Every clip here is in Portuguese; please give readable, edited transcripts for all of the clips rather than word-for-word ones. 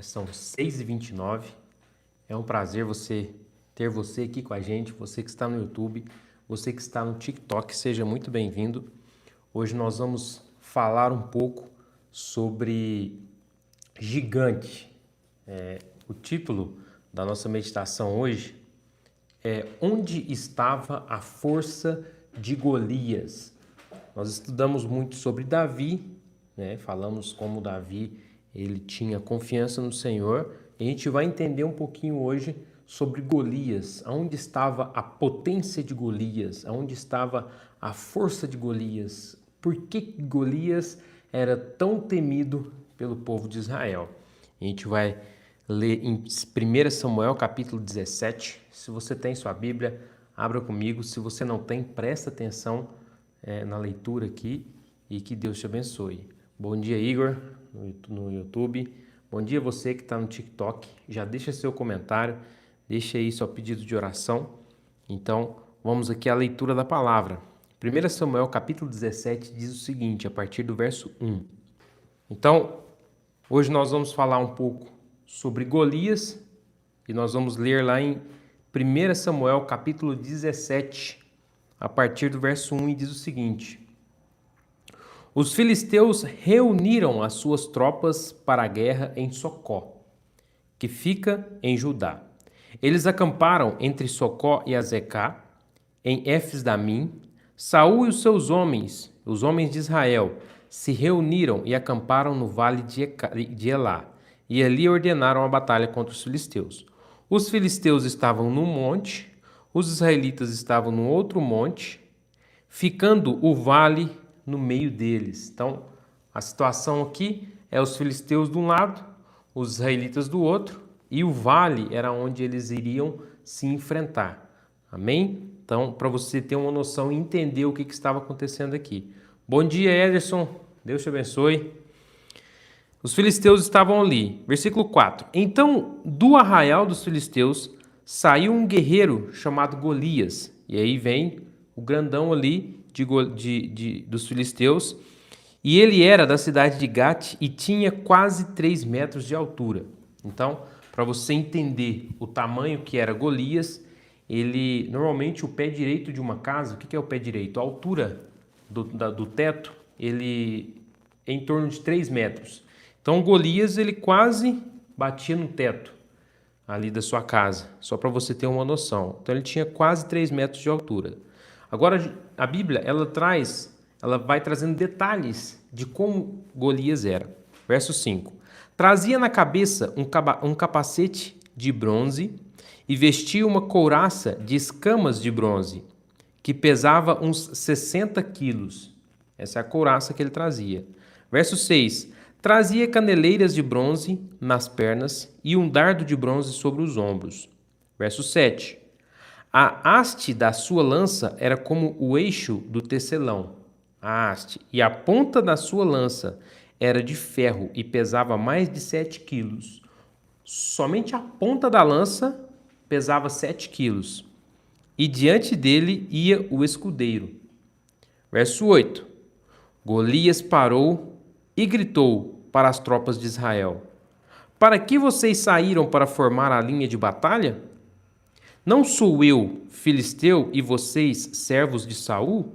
São 6h29. É um prazer ter você aqui com a gente, você que está no YouTube, você que está no TikTok, seja muito bem-vindo. Hoje nós vamos falar um pouco sobre gigante. O título da nossa meditação hoje é Onde estava a força de Golias? Nós estudamos muito sobre Davi, né? Falamos como Davi ele tinha confiança no Senhor. E a gente vai entender um pouquinho hoje sobre Golias, aonde estava a potência de Golias, aonde estava a força de Golias, por que Golias era tão temido pelo povo de Israel. A gente vai ler em 1 Samuel capítulo 17. Se você tem sua Bíblia, abra comigo. Se você não tem, presta atenção na leitura aqui e que Deus te abençoe. Bom dia, Igor, no YouTube. Bom dia você que está no TikTok. Já deixa seu comentário, deixa aí seu pedido de oração. Então, vamos aqui à leitura da palavra. 1 Samuel capítulo 17 diz o seguinte, a partir do verso 1. Então, hoje nós vamos falar um pouco sobre Golias e nós vamos ler lá em 1 Samuel capítulo 17, a partir do verso 1, e diz o seguinte: Os filisteus reuniram as suas tropas para a guerra em Socó, que fica em Judá. Eles acamparam entre Socó e Azecá, em Éfes-damim. Saul e os seus homens, os homens de Israel, se reuniram e acamparam no vale de Elá, e ali ordenaram a batalha contra os filisteus. Os filisteus estavam num monte, os israelitas estavam no outro monte, ficando o vale no meio deles. Então, a situação aqui é os filisteus de um lado, os israelitas do outro, e o vale era onde eles iriam se enfrentar. Amém? Então, para você ter uma noção e entender o que estava acontecendo aqui. Bom dia, Ederson. Deus te abençoe. Os filisteus estavam ali. Versículo 4. Então, do arraial dos filisteus, saiu um guerreiro chamado Golias. E aí vem o grandão ali dos filisteus. E ele era da cidade de Gate e tinha quase 3 metros de altura. Então, para você entender o tamanho que era Golias, normalmente o pé direito de uma casa, o que é o pé direito? A altura do teto, ele é em torno de 3 metros. Então, Golias, ele quase batia no teto ali da sua casa, só para você ter uma noção. Então, ele tinha quase 3 metros de altura. Agora, a Bíblia, ela vai trazendo detalhes de como Golias era. Verso 5. Trazia na cabeça um capacete de bronze e vestia uma couraça de escamas de bronze, que pesava uns 60 quilos. Essa é a couraça que ele trazia. Verso 6. Trazia caneleiras de bronze nas pernas e um dardo de bronze sobre os ombros. Verso 7. A haste da sua lança era como o eixo do tecelão. A haste e a ponta da sua lança era de ferro e pesava mais de 7 quilos. Somente a ponta da lança pesava 7 quilos. E diante dele ia o escudeiro. Verso 8. Golias parou e gritou para as tropas de Israel: Para que vocês saíram para formar a linha de batalha? Não sou eu, filisteu, e vocês, servos de Saul?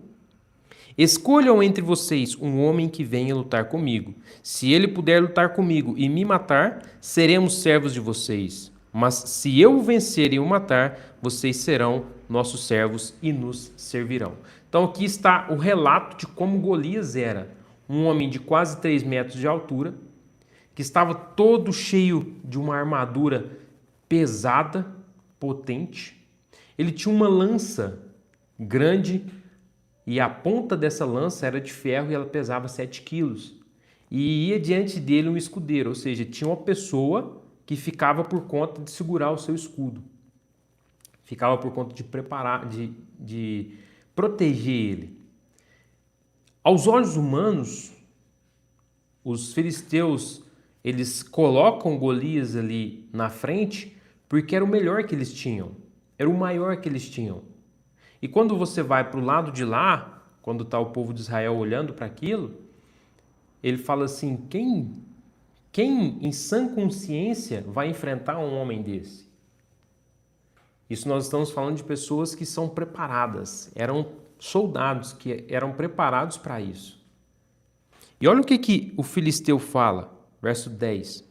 Escolham entre vocês um homem que venha lutar comigo. Se ele puder lutar comigo e me matar, seremos servos de vocês. Mas se eu o vencer e o matar, vocês serão nossos servos e nos servirão. Então aqui está o relato de como Golias era. Um homem de quase 3 metros de altura, que estava todo cheio de uma armadura pesada, potente. Ele tinha uma lança grande e a ponta dessa lança era de ferro e ela pesava 7 quilos. E ia diante dele um escudeiro, ou seja, tinha uma pessoa que ficava por conta de segurar o seu escudo. Ficava por conta de preparar, de proteger ele. Aos olhos humanos, os filisteus, eles colocam Golias ali na frente porque era o melhor que eles tinham. Era o maior que eles tinham. E quando você vai para o lado de lá, quando está o povo de Israel olhando para aquilo, ele fala assim, Quem em sã consciência vai enfrentar um homem desse? Isso nós estamos falando de pessoas que são preparadas, eram soldados que eram preparados para isso. E olha o que o filisteu fala, verso 10.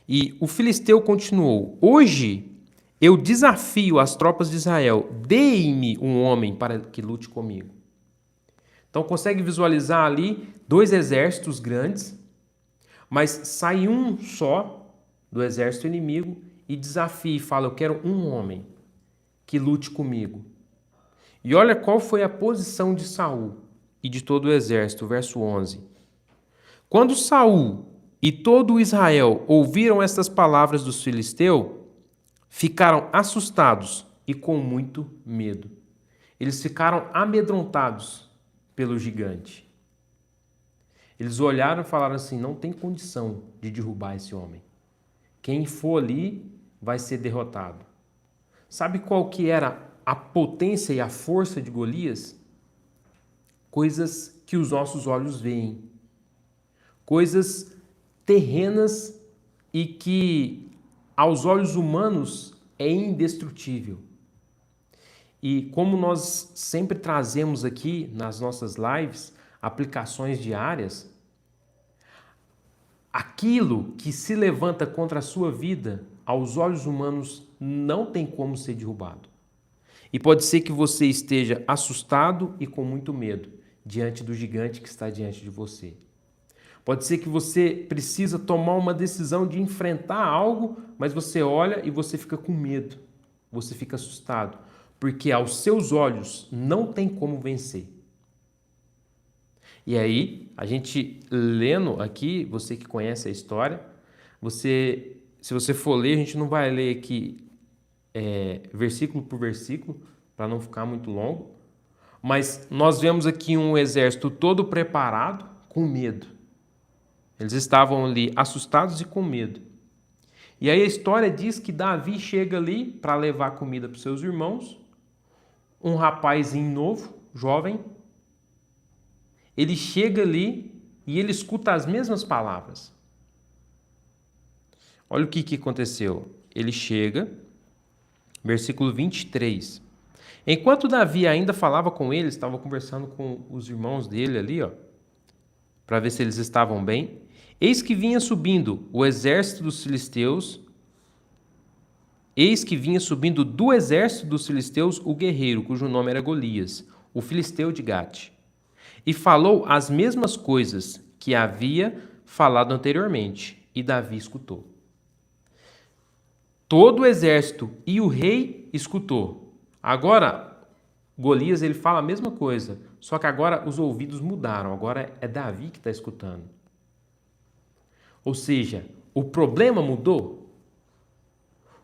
E o filisteu continuou: hoje eu desafio as tropas de Israel, deem-me um homem para que lute comigo. Então consegue visualizar ali 2 exércitos grandes, mas sai um só do exército inimigo e desafia e fala: eu quero um homem que lute comigo. E olha qual foi a posição de Saul e de todo o exército, verso 11. Quando Saul e todo Israel ouviram estas palavras dos filisteus, ficaram assustados e com muito medo. Eles ficaram amedrontados pelo gigante. Eles olharam e falaram assim: não tem condição de derrubar esse homem. Quem for ali vai ser derrotado. Sabe qual que era a potência e a força de Golias? Coisas que os nossos olhos veem. Coisas terrenas e que aos olhos humanos é indestrutível. E como nós sempre trazemos aqui nas nossas lives aplicações diárias, aquilo que se levanta contra a sua vida, aos olhos humanos, não tem como ser derrubado. E pode ser que você esteja assustado e com muito medo diante do gigante que está diante de você. Pode ser que você precisa tomar uma decisão de enfrentar algo, mas você olha e você fica com medo, você fica assustado, porque aos seus olhos não tem como vencer. E aí, a gente lendo aqui, você que conhece a história, se você for ler, a gente não vai ler aqui versículo por versículo, para não ficar muito longo, mas nós vemos aqui um exército todo preparado, com medo. Eles estavam ali assustados e com medo. E aí a história diz que Davi chega ali para levar comida para os seus irmãos, um rapazinho novo, jovem, ele chega ali e ele escuta as mesmas palavras. Olha o que aconteceu. Ele chega, versículo 23. Enquanto Davi ainda falava com ele, estava conversando com os irmãos dele ali, para ver se eles estavam bem. Eis que vinha subindo o exército dos filisteus, eis que vinha subindo do exército dos filisteus o guerreiro, cujo nome era Golias, o filisteu de Gate. E falou as mesmas coisas que havia falado anteriormente, e Davi escutou. Todo o exército e o rei escutou. Agora, Golias ele fala a mesma coisa, só que agora os ouvidos mudaram, agora é Davi que está escutando. Ou seja, o problema mudou?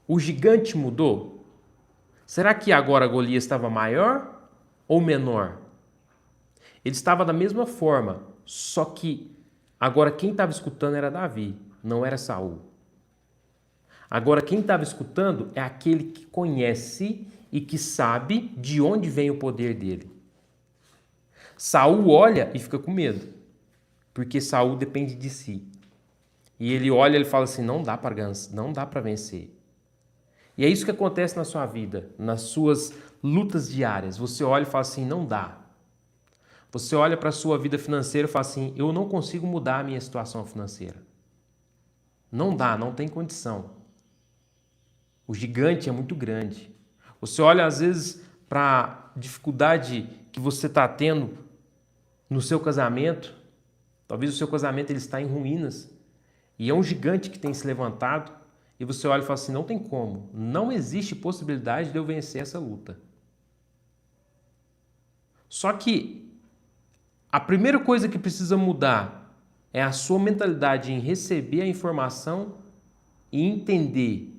O gigante mudou? Será que agora Golias estava maior ou menor? Ele estava da mesma forma, só que agora quem estava escutando era Davi, não era Saul. Agora quem estava escutando é aquele que conhece e que sabe de onde vem o poder dele. Saul olha e fica com medo, porque Saul depende de si. E ele olha e fala assim, não dá para vencer. E é isso que acontece na sua vida, nas suas lutas diárias. Você olha e fala assim, não dá. Você olha para a sua vida financeira e fala assim, eu não consigo mudar a minha situação financeira. Não dá, não tem condição. O gigante é muito grande. Você olha às vezes para a dificuldade que você está tendo no seu casamento. Talvez o seu casamento ele está em ruínas. E é um gigante que tem se levantado. E você olha e fala assim, não tem como. Não existe possibilidade de eu vencer essa luta. Só que a primeira coisa que precisa mudar é a sua mentalidade em receber a informação e entender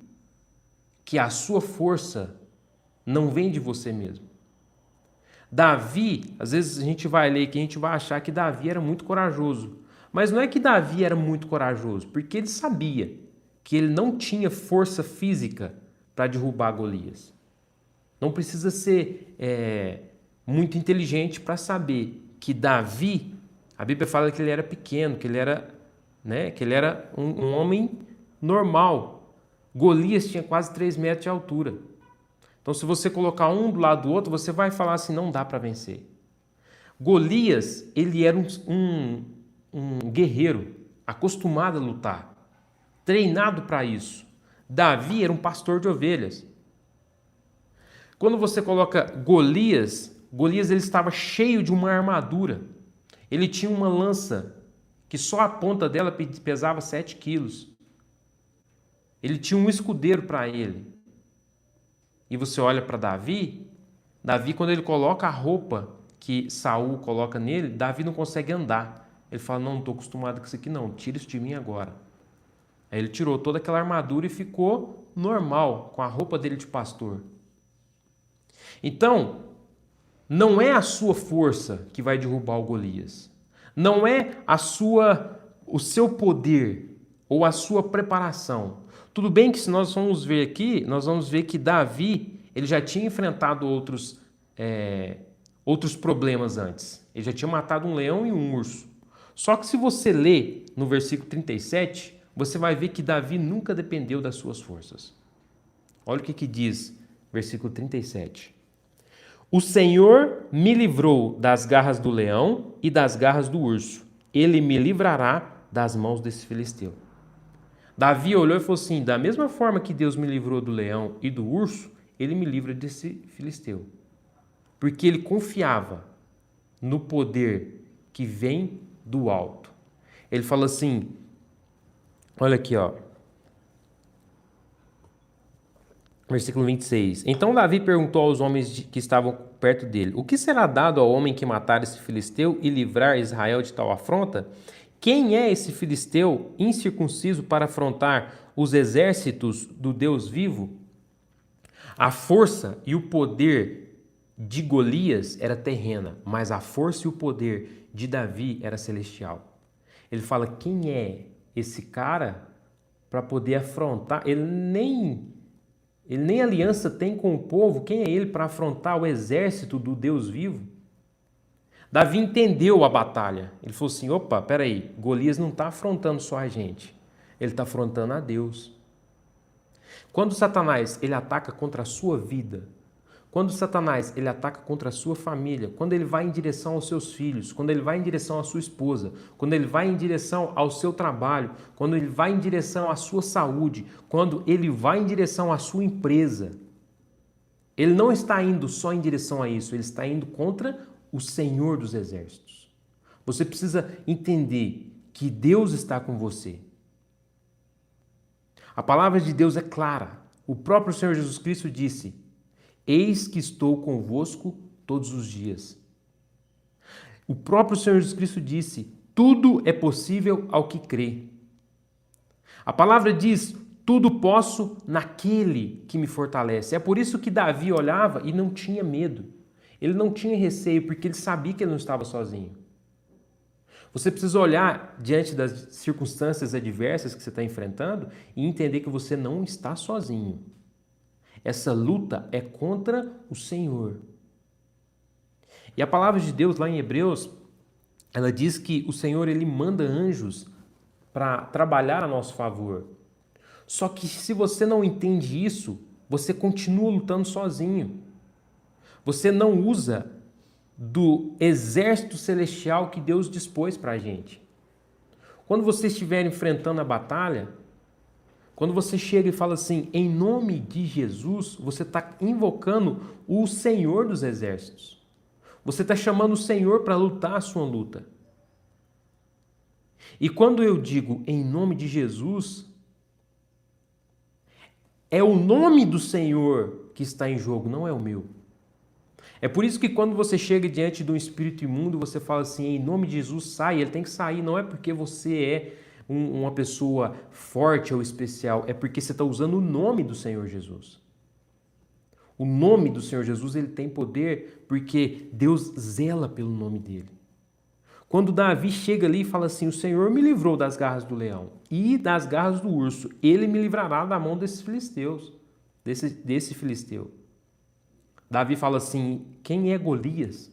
que a sua força não vem de você mesmo. Davi, às vezes a gente vai ler aqui, a gente vai achar que Davi era muito corajoso. Mas não é que Davi era muito corajoso, porque ele sabia que ele não tinha força física para derrubar Golias. Não precisa ser muito inteligente para saber que Davi, a Bíblia fala que ele era pequeno, que ele era né? Que ele era um homem normal. Golias tinha quase 3 metros de altura. Então, se você colocar um do lado do outro, você vai falar assim, não dá para vencer. Golias, ele era um guerreiro, acostumado a lutar, treinado para isso. Davi era um pastor de ovelhas. Quando você coloca Golias, ele estava cheio de uma armadura. Ele tinha uma lança que só a ponta dela pesava 7 quilos. Ele tinha um escudeiro para ele. E você olha para Davi, quando ele coloca a roupa que Saul coloca nele, Davi não consegue andar. Ele fala, não estou acostumado com isso aqui não, tira isso de mim agora. Aí ele tirou toda aquela armadura e ficou normal, com a roupa dele de pastor. Então, não é a sua força que vai derrubar o Golias. Não é o seu poder ou a sua preparação. Tudo bem que se nós vamos ver aqui, nós vamos ver que Davi, ele já tinha enfrentado outros problemas antes. Ele já tinha matado um leão e um urso. Só que se você ler no versículo 37, você vai ver que Davi nunca dependeu das suas forças. Olha o que diz, versículo 37. O Senhor me livrou das garras do leão e das garras do urso. Ele me livrará das mãos desse filisteu. Davi olhou e falou assim, da mesma forma que Deus me livrou do leão e do urso, ele me livra desse filisteu. Porque ele confiava no poder que vem do alto. Ele fala assim, olha aqui, ó. Versículo 26. Então Davi perguntou aos homens que estavam perto dele, o que será dado ao homem que matar esse filisteu e livrar Israel de tal afronta? Quem é esse filisteu incircunciso para afrontar os exércitos do Deus vivo? A força e o poder de Golias era terrena, mas a força e o poder de Davi era celestial. Ele fala, quem é esse cara para poder afrontar? Ele nem aliança tem com o povo, quem é ele para afrontar o exército do Deus vivo? Davi entendeu a batalha. Ele falou assim, opa, peraí, Golias não está afrontando só a gente, ele está afrontando a Deus. Quando Satanás ele ataca contra a sua vida, quando Satanás ele ataca contra a sua família, quando ele vai em direção aos seus filhos, quando ele vai em direção à sua esposa, quando ele vai em direção ao seu trabalho, quando ele vai em direção à sua saúde, quando ele vai em direção à sua empresa, ele não está indo só em direção a isso, ele está indo contra o Senhor dos Exércitos. Você precisa entender que Deus está com você. A palavra de Deus é clara. O próprio Senhor Jesus Cristo disse, eis que estou convosco todos os dias. O próprio Senhor Jesus Cristo disse, tudo é possível ao que crê. A palavra diz, tudo posso naquele que me fortalece. É por isso que Davi olhava e não tinha medo. Ele não tinha receio, porque ele sabia que ele não estava sozinho. Você precisa olhar diante das circunstâncias adversas que você está enfrentando e entender que você não está sozinho. Essa luta é contra o Senhor. E a palavra de Deus lá em Hebreus, ela diz que o Senhor ele manda anjos para trabalhar a nosso favor. Só que se você não entende isso, você continua lutando sozinho. Você não usa do exército celestial que Deus dispôs para a gente. Quando você estiver enfrentando a batalha, quando você chega e fala assim, em nome de Jesus, você está invocando o Senhor dos Exércitos. Você está chamando o Senhor para lutar a sua luta. E quando eu digo em nome de Jesus, é o nome do Senhor que está em jogo, não é o meu. É por isso que quando você chega diante de um espírito imundo, você fala assim, em nome de Jesus, sai. Ele tem que sair, não é porque você é uma pessoa forte ou especial, é porque você está usando o nome do Senhor Jesus. O nome do Senhor Jesus, ele tem poder porque Deus zela pelo nome dele. Quando Davi chega ali e fala assim, o Senhor me livrou das garras do leão e das garras do urso, ele me livrará da mão desses filisteus, desse filisteu. Davi fala assim, quem é Golias?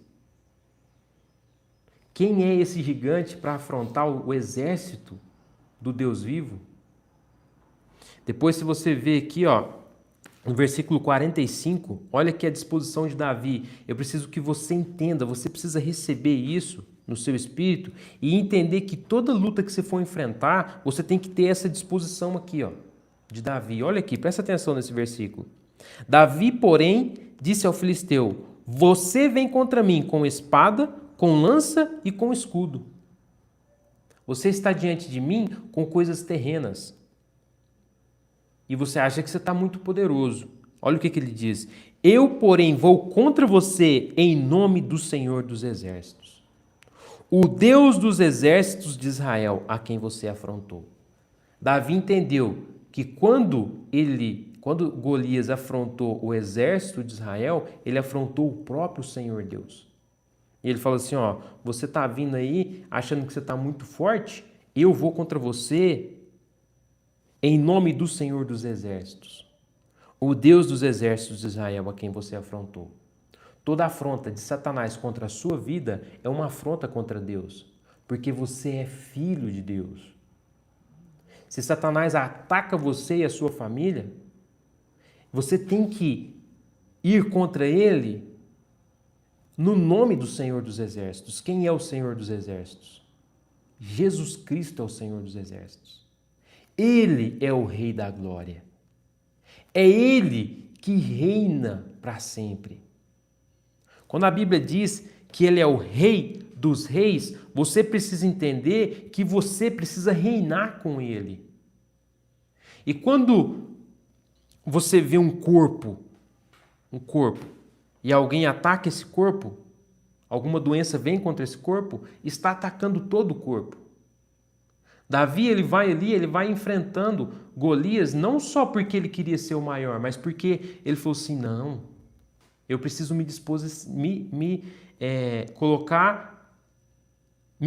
Quem é esse gigante para afrontar o exército do Deus vivo. Depois, se você ver aqui, ó, no versículo 45, olha aqui a disposição de Davi. Eu preciso que você entenda, você precisa receber isso no seu espírito e entender que toda luta que você for enfrentar, você tem que ter essa disposição aqui, ó, de Davi. Olha aqui, presta atenção nesse versículo. Davi, porém, disse ao filisteu: você vem contra mim com espada, com lança e com escudo. Você está diante de mim com coisas terrenas. E você acha que você está muito poderoso. Olha o que ele diz. Eu, porém, vou contra você em nome do Senhor dos Exércitos, o Deus dos exércitos de Israel, a quem você afrontou. Davi entendeu que quando Golias afrontou o exército de Israel, ele afrontou o próprio Senhor Deus. E ele fala assim, ó, você está vindo aí achando que você está muito forte? Eu vou contra você em nome do Senhor dos Exércitos, o Deus dos exércitos de Israel, a quem você afrontou. Toda afronta de Satanás contra a sua vida é uma afronta contra Deus, porque você é filho de Deus. Se Satanás ataca você e a sua família, você tem que ir contra ele no nome do Senhor dos Exércitos. Quem é o Senhor dos Exércitos? Jesus Cristo é o Senhor dos Exércitos. Ele é o Rei da Glória. É Ele que reina para sempre. Quando a Bíblia diz que Ele é o Rei dos Reis, você precisa entender que você precisa reinar com Ele. E quando você vê um corpo, e alguém ataca esse corpo, alguma doença vem contra esse corpo, está atacando todo o corpo. Davi, ele vai ali, ele vai enfrentando Golias, não só porque ele queria ser o maior, mas porque ele falou assim, não, eu preciso me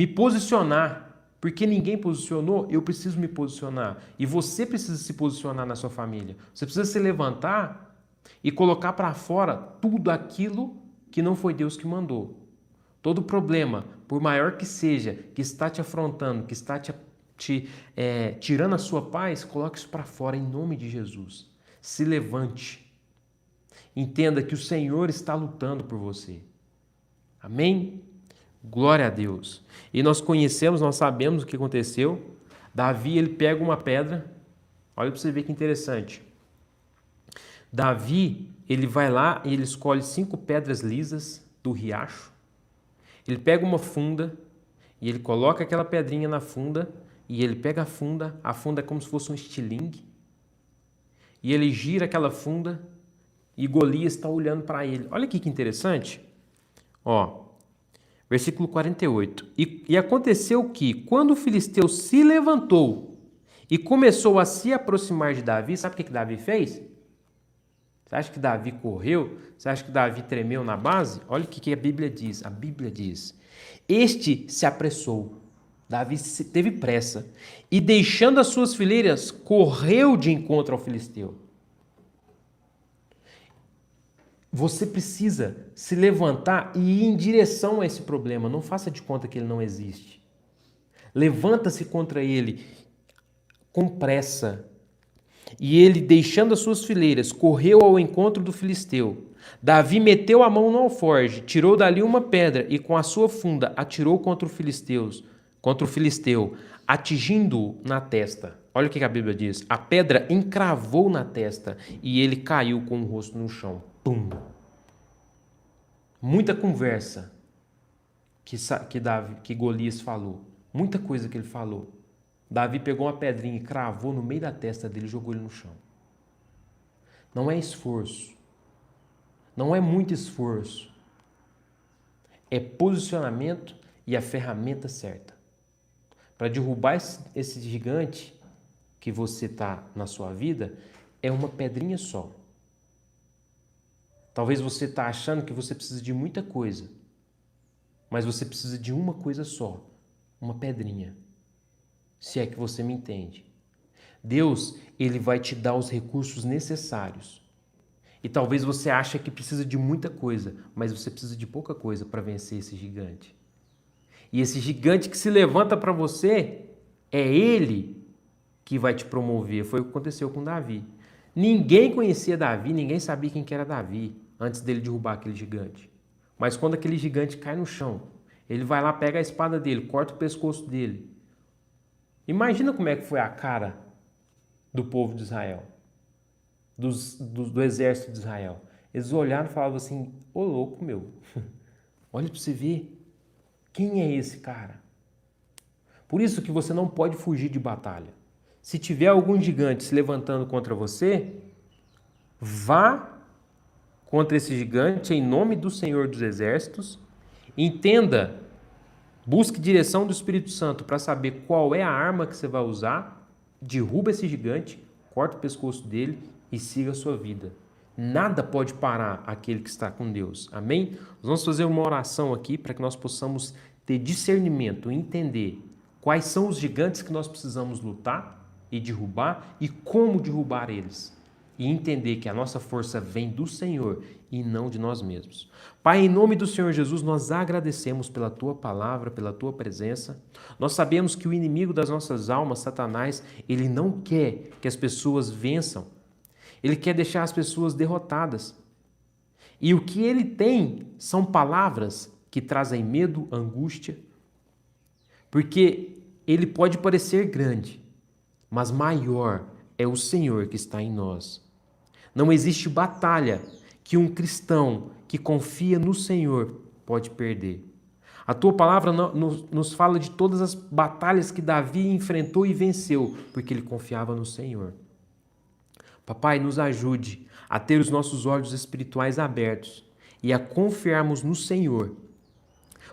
posicionar, porque ninguém posicionou, eu preciso me posicionar. E você precisa se posicionar na sua família. Você precisa se levantar e colocar para fora tudo aquilo que não foi Deus que mandou. Todo problema, por maior que seja, que está te afrontando, que está tirando a sua paz, coloque isso para fora em nome de Jesus. Se levante. Entenda que o Senhor está lutando por você. Amém? Glória a Deus. E nós sabemos o que aconteceu. Davi, ele pega uma pedra. Olha para você ver que interessante. Davi, ele vai lá e ele escolhe 5 pedras lisas do riacho. Ele pega uma funda e ele coloca aquela pedrinha na funda e ele pega a funda é como se fosse um estilingue, e ele gira aquela funda e Golias está olhando para ele. Olha aqui que interessante. Ó, versículo 48. E aconteceu que, quando o filisteu se levantou e começou a se aproximar de Davi, sabe o que Davi fez? Você acha que Davi correu? Você acha que Davi tremeu na base? Olha o que a Bíblia diz. A Bíblia diz: este se apressou. Davi teve pressa e, deixando as suas fileiras, correu de encontro ao filisteu. Você precisa se levantar e ir em direção a esse problema. Não faça de conta que ele não existe. Levanta-se contra ele com pressa. E ele, deixando as suas fileiras, correu ao encontro do filisteu. Davi meteu a mão no alforje, tirou dali uma pedra e com a sua funda atirou contra o filisteu, atingindo-o na testa. Olha o que a Bíblia diz. A pedra encravou na testa e ele caiu com o rosto no chão. Pum! Muita conversa que Golias falou. Muita coisa que ele falou. Davi pegou uma pedrinha e cravou no meio da testa dele e jogou ele no chão. Não é esforço. Não é muito esforço. É posicionamento e a ferramenta certa. Para derrubar esse gigante que você está na sua vida, é uma pedrinha só. Talvez você está achando que você precisa de muita coisa, mas você precisa de uma coisa só, uma pedrinha. Se é que você me entende. Deus, ele vai te dar os recursos necessários. E talvez você ache que precisa de muita coisa, mas você precisa de pouca coisa para vencer esse gigante. E esse gigante que se levanta para você, é ele que vai te promover. Foi o que aconteceu com Davi. Ninguém conhecia Davi, ninguém sabia quem que era Davi antes dele derrubar aquele gigante. Mas quando aquele gigante cai no chão, ele vai lá, pega a espada dele, corta o pescoço dele. Imagina como é que foi a cara do povo de Israel, do exército de Israel. Eles olharam e falavam assim, ô louco meu, olha para você ver, quem é esse cara? Por isso que você não pode fugir de batalha. Se tiver algum gigante se levantando contra você, vá contra esse gigante em nome do Senhor dos Exércitos. Entenda, busque direção do Espírito Santo para saber qual é a arma que você vai usar. Derruba esse gigante, corta o pescoço dele e siga a sua vida. Nada pode parar aquele que está com Deus. Amém? Nós vamos fazer uma oração aqui para que nós possamos ter discernimento, entender quais são os gigantes que nós precisamos lutar e derrubar e como derrubar eles. E entender que a nossa força vem do Senhor e não de nós mesmos. Pai, em nome do Senhor Jesus, nós agradecemos pela Tua palavra, pela Tua presença. Nós sabemos que o inimigo das nossas almas, Satanás, ele não quer que as pessoas vençam. Ele quer deixar as pessoas derrotadas. E o que ele tem são palavras que trazem medo, angústia, porque ele pode parecer grande, mas maior é o Senhor que está em nós. Não existe batalha que um cristão que confia no Senhor pode perder. A Tua palavra nos fala de todas as batalhas que Davi enfrentou e venceu, porque ele confiava no Senhor. Papai, nos ajude a ter os nossos olhos espirituais abertos e a confiarmos no Senhor,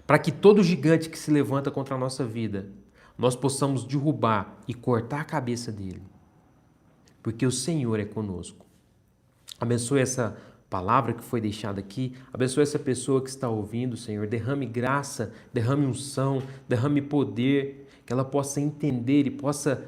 para que todo gigante que se levanta contra a nossa vida, nós possamos derrubar e cortar a cabeça dele, porque o Senhor é conosco. Abençoe essa palavra que foi deixada aqui, abençoe essa pessoa que está ouvindo, Senhor, derrame graça, derrame unção, derrame poder, que ela possa entender e possa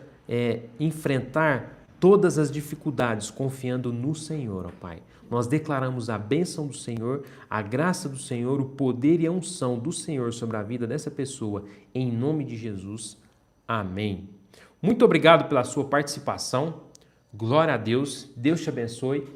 enfrentar todas as dificuldades, confiando no Senhor, ó Pai. Nós declaramos a bênção do Senhor, a graça do Senhor, o poder e a unção do Senhor sobre a vida dessa pessoa, em nome de Jesus. Amém. Muito obrigado pela sua participação. Glória a Deus. Deus te abençoe.